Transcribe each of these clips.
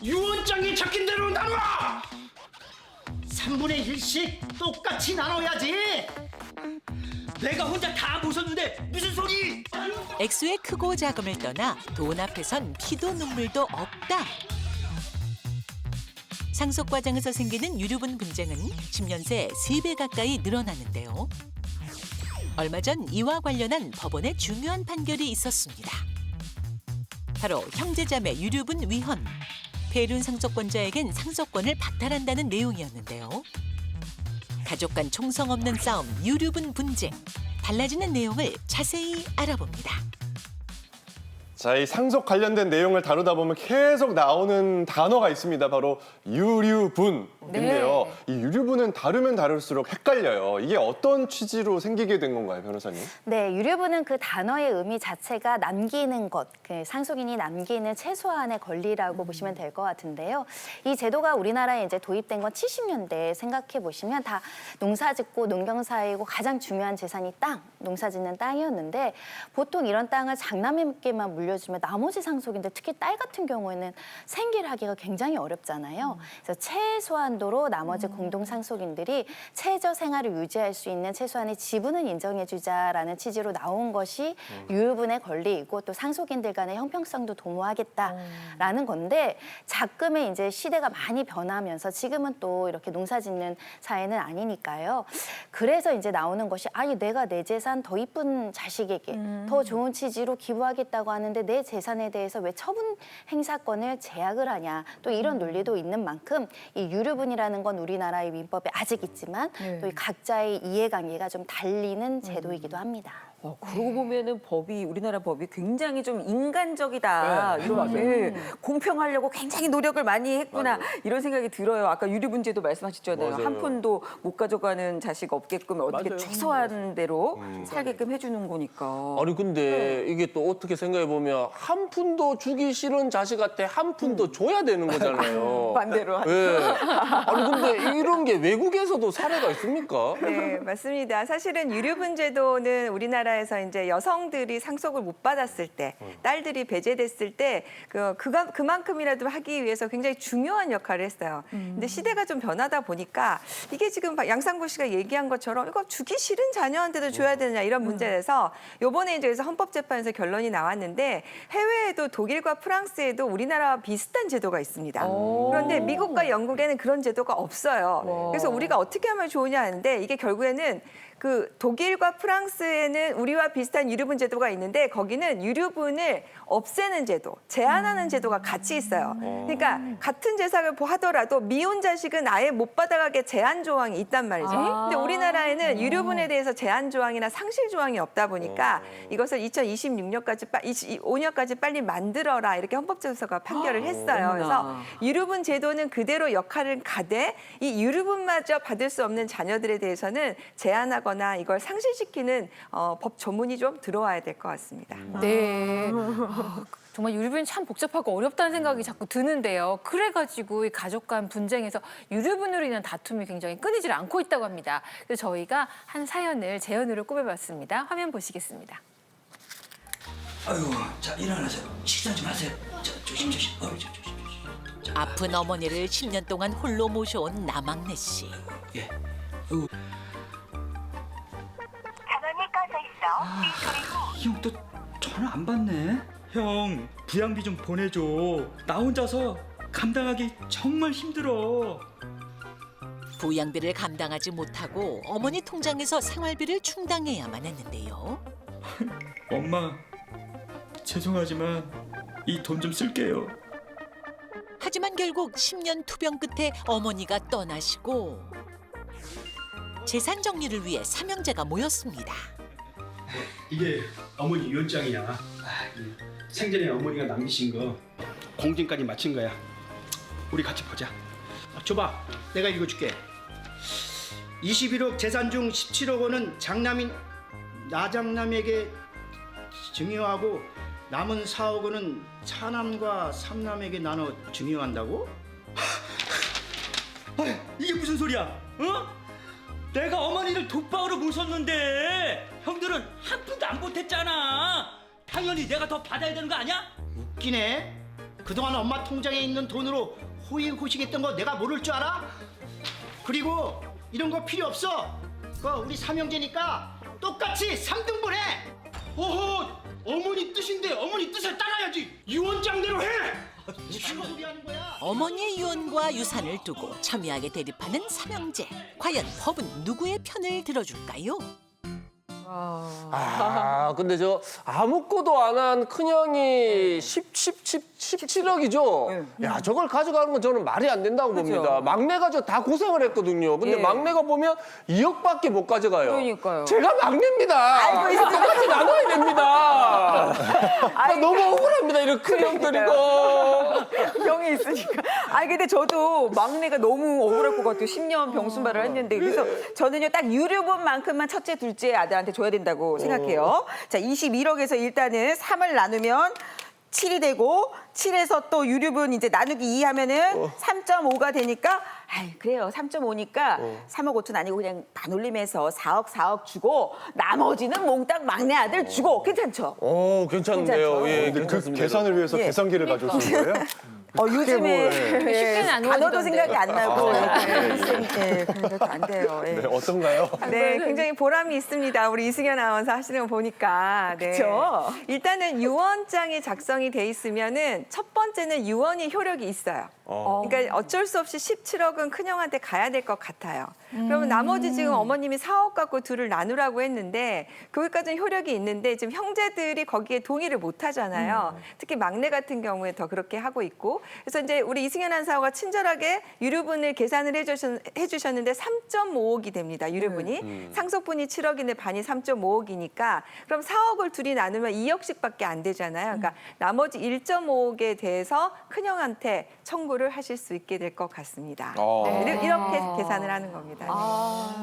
유언장에 적힌 대로 나눠! 3분의 1씩 똑같이 나눠야지. 내가 혼자 다 모셨는데 무슨 소리? 액수의 크고 작음을 떠나 돈 앞에선 피도 눈물도 없다. 상속 과정에서 생기는 유류분 분쟁은 10년 새 3배 가까이 늘어났는데요. 얼마 전 이와 관련한 법원의 중요한 판결이 있었습니다. 바로 형제자매 유류분 위헌. 폐륜 상속권자에겐 상속권을 박탈한다는 내용이었는데요. 가족 간 총성 없는 싸움, 유류분 분쟁. 달라지는 내용을 자세히 알아봅니다. 자, 이 상속 관련된 내용을 다루다 보면 계속 나오는 단어가 있습니다. 바로 유류분인데요. 이 유류분은 다루면 다룰수록 헷갈려요. 이게 어떤 취지로 생기게 된 건가요, 변호사님? 네, 유류분은 그 단어의 의미 자체가 남기는 것, 그 상속인이 남기는 최소한의 권리라고 보시면 될 것 같은데요. 이 제도가 우리나라에 이제 도입된 건 70년대 생각해 보시면 다 농사짓고 농경사이고 가장 중요한 재산이 땅, 농사짓는 땅이었는데 보통 이런 땅을 장남에게만 물려주면 나머지 상속인들, 특히 딸 같은 경우에는 생계를 하기가 굉장히 어렵잖아요. 그래서 최소한도로 나머지 공동 상속인들이 최저 생활을 유지할 수 있는 최소한의 지분은 인정해주자라는 취지로 나온 것이 유류분의 권리이고 또 상속인들 간의 형평성도 도모하겠다라는 건데 작금에 이제 시대가 많이 변하면서 지금은 또 이렇게 농사짓는 사회는 아니니까요. 그래서 이제 나오는 것이 아니 내가 내 재산 더 이쁜 자식에게 더 좋은 취지로 기부하겠다고 하는데 내 재산에 대해서 왜 처분 행사권을 제약을 하냐. 또 이런 논리도 있는 만큼 이 유류분이라는 건 우리나라의 민법에 아직 있지만 또 이 각자의 이해관계가 좀 달리는 제도이기도 합니다. 그러고 보면은 우리나라 법이 굉장히 좀 인간적이다. 네, 이렇게 공평하려고 굉장히 노력을 많이 했구나. 맞아요. 이런 생각이 들어요. 아까 유류분제도 말씀하셨잖아요. 맞아요. 한 푼도 못 가져가는 자식 없게끔 어떻게 맞아요. 최소한대로 살게끔 해주는 거니까. 아니 근데 이게 또 어떻게 생각해 보면 한 푼도 주기 싫은 자식한테 한 푼도 줘야 되는 거잖아요. 반대로. 예. 아니 근데 이런 게 외국에서도 사례가 있습니까? 네, 맞습니다. 사실은 유류분 제도는 우리나라에서 이제 여성들이 상속을 못 받았을 때, 딸들이 배제됐을 때 그만큼이라도 하기 위해서 굉장히 중요한 역할을 했어요. 근데 시대가 좀 변하다 보니까 이게 지금 양상구 씨가 얘기한 것처럼 이거 주기 싫은 자녀한테도 줘야 되느냐 이런 문제에서 요번에 이제 그래서 헌법재판에서 결론이 나왔는데 해외에도 독일과 프랑스에도 우리나라와 비슷한 제도가 있습니다. 그런데 미국과 영국에는 그런 제도가 없어요. 그래서 우리가 어떻게 하면 좋으냐 하는데 이게 결국에는 그 독일과 프랑스에는 우리와 비슷한 유류분 제도가 있는데 거기는 유류분을 없애는 제도, 제한하는 제도가 같이 있어요. 그러니까 같은 재산을 하더라도 미혼 자식은 아예 못 받아가게 제한 조항이 있단 말이죠. 근데 우리나라에는 유류분에 대해서 제한 조항이나 상실 조항이 없다 보니까 이것을 2025년까지 빨리 만들어라 이렇게 헌법재판소가 판결을 했어요. 그래서 유류분 제도는 그대로 역할을 가되 이 유류분마저 받을 수 없는 자녀들에 대해서는 제한하거나 이걸 상실시키는 법 조문이 좀 들어와야 될 것 같습니다. 네. 정말 유류분이 참 복잡하고 어렵다는 생각이 자꾸 드는데요. 그래가지고 이 가족 간 분쟁에서 유류분으로 인한 다툼이 굉장히 끊이질 않고 있다고 합니다. 그래서 저희가 한 사연을 재연으로 꼽아봤습니다. 화면 보시겠습니다. 아이고, 자 일어나세요. 식사 좀 하세요. 자, 조심. 조심. 자, 아픈 어머니를 10년 동안 홀로 모셔온 남학래 씨. 예. 아이고. 형 또 전화 안 받네. 형, 부양비 좀 보내줘. 나 혼자서 감당하기 정말 힘들어. 부양비를 감당하지 못하고 어머니 통장에서 생활비를 충당해야만 했는데요. 엄마, 죄송하지만 이 돈 좀 쓸게요. 하지만 결국 10년 투병 끝에 어머니가 떠나시고 재산 정리를 위해 삼형제가 모였습니다. 이게 어머니 유언장이야. 생전에 어머니가 남기신 거 공증까지 마친 거야. 우리 같이 보자. 줘봐. 내가 읽어줄게. 21억 재산 중 17억 원은 장남인 나장남에게 증여하고 남은 4억 원은 차남과 삼남에게 나눠 증여한다고? 이게 무슨 소리야? 어? 내가 어머니를 독박으로 모셨는데 형들은 한 푼도 안 보탰잖아. 당연히 내가 더 받아야 되는 거 아니야? 웃기네. 그동안 엄마 통장에 있는 돈으로 호의호식했던 거 내가 모를 줄 알아? 그리고 이런 거 필요 없어. 우리 삼형제니까 똑같이 3등분 해. 어허, 어머니 뜻인데 어머니 뜻을 따라야지. 유언장대로 해. 무슨 소리 하는 거야? 어머니의 유언과 유산을 두고 첨예하게 대립하는 삼형제. 과연 법은 누구의 편을 들어줄까요? 근데 저 아무것도 안 한 큰형이 17억이죠? 야, 저걸 가져가는 건 저는 말이 안 된다고 봅니다. 막내가 저 다 고생을 했거든요. 근데 막내가 보면 2억밖에 못 가져가요. 그러니까요. 제가 막내입니다. 똑같이 나눠야 됩니다. 나 너무 억울합니다. 이런 큰 형들이고. 병이 있으니까. 근데 저도 막내가 너무 억울할 것 같아요. 10년 병순발을 했는데. 그래서 저는요, 딱 유류분만큼만 첫째, 둘째 아들한테 줘야 된다고 생각해요. 자, 21억에서 일단은 3을 나누면 7이 되고 7에서 또 유류분 이제 나누기 2 하면은 3.5가 되니까 그래요. 3.5니까 3억 5천 아니고 그냥 반올림해서 4억 주고 나머지는 몽땅 막내 아들 주고 괜찮죠? 괜찮은데요. 괜찮죠? 예, 근데 그 괜찮습니다. 계산을 위해서 계산기를 가져오신 거예요? 요즘에 쉽게는 안 단어도 이루어지던데. 생각이 안 나고 그래서 안 돼요. 예. 네, 어떤가요? 네, 굉장히 보람이 있습니다. 우리 이승현 아나운서 하시는 거 보니까. 네. 그쵸? 일단은 유언장이 작성이 돼 있으면은 첫 번째는 유언이 효력이 있어요. 그러니까 어쩔 수 없이 17억은 큰형한테 가야 될 것 같아요. 그러면 나머지 지금 어머님이 4억 갖고 둘을 나누라고 했는데 그것까지는 효력이 있는데 지금 형제들이 거기에 동의를 못 하잖아요. 특히 막내 같은 경우에 더 그렇게 하고 있고. 그래서 이제 우리 이승현 아나운서가 친절하게 유류분을 계산을 해주셨는데 3.5억이 됩니다. 유류분이. 상속분이 7억인데 반이 3.5억이니까 그럼 4억을 둘이 나누면 2억씩밖에 안 되잖아요. 그러니까 나머지 1.5억에 대해서 큰형한테 청구를 하실 수 있게 될 것 같습니다. 네, 이렇게 계산을 하는 겁니다. 네.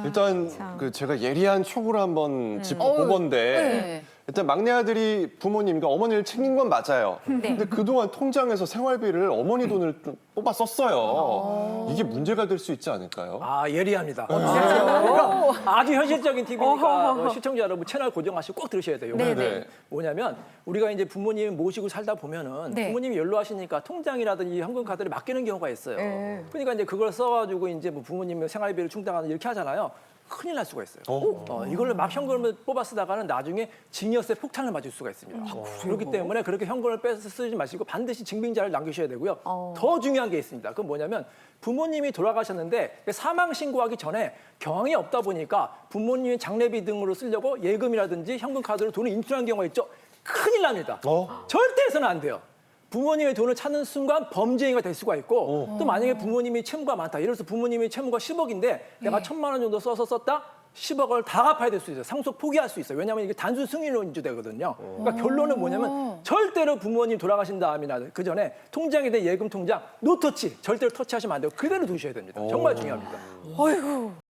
일단 그 제가 예리한 촉으로 한번 짚어보건데 일단 막내 아들이 부모님, 그러니까 어머니를 챙긴 건 맞아요. 근데 그동안 통장에서 생활비를 어머니 돈을 좀 뽑아 썼어요. 이게 문제가 될 수 있지 않을까요? 예리합니다. 그러니까 아주 현실적인 팁이니까 시청자 여러분 채널 고정하시고 꼭 들으셔야 돼요. 네. 뭐냐면 우리가 이제 부모님 모시고 살다 보면은 부모님이 연로하시니까 통장이라든지 현금 카드를 맡기는 경우가 있어요. 그러니까 이제 그걸 써가지고 이제 뭐 부모님의 생활비를 충당하는 이렇게 하잖아요. 큰일 날 수가 있어요. 이걸로 막 현금을 뽑아 쓰다가는 나중에 증여세 폭탄을 맞을 수가 있습니다. 그렇기 때문에 그렇게 현금을 빼서 쓰지 마시고 반드시 증빙자를 남기셔야 되고요. 더 중요한 게 있습니다. 그건 뭐냐면 부모님이 돌아가셨는데 사망 신고하기 전에 경황이 없다 보니까 부모님의 장례비 등으로 쓰려고 예금이라든지 현금 카드로 돈을 인출한 경우가 있죠. 큰일 납니다. 절대 해서는 안 돼요. 부모님의 돈을 찾는 순간 범죄행위가 될 수가 있고 또 만약에 부모님이 채무가 많다. 예를 들어서 부모님의 채무가 10억인데 내가 1,000만 원 정도 써서 썼다. 10억을 다 갚아야 될 수 있어요. 상속 포기할 수 있어요. 왜냐하면 이게 단순 승인으로 인주되거든요. 그러니까 결론은 뭐냐면 절대로 부모님 돌아가신 다음이나 그 전에 통장에 대한 예금 통장 노터치 절대로 터치하시면 안 돼요. 그대로 두셔야 됩니다. 정말 중요합니다.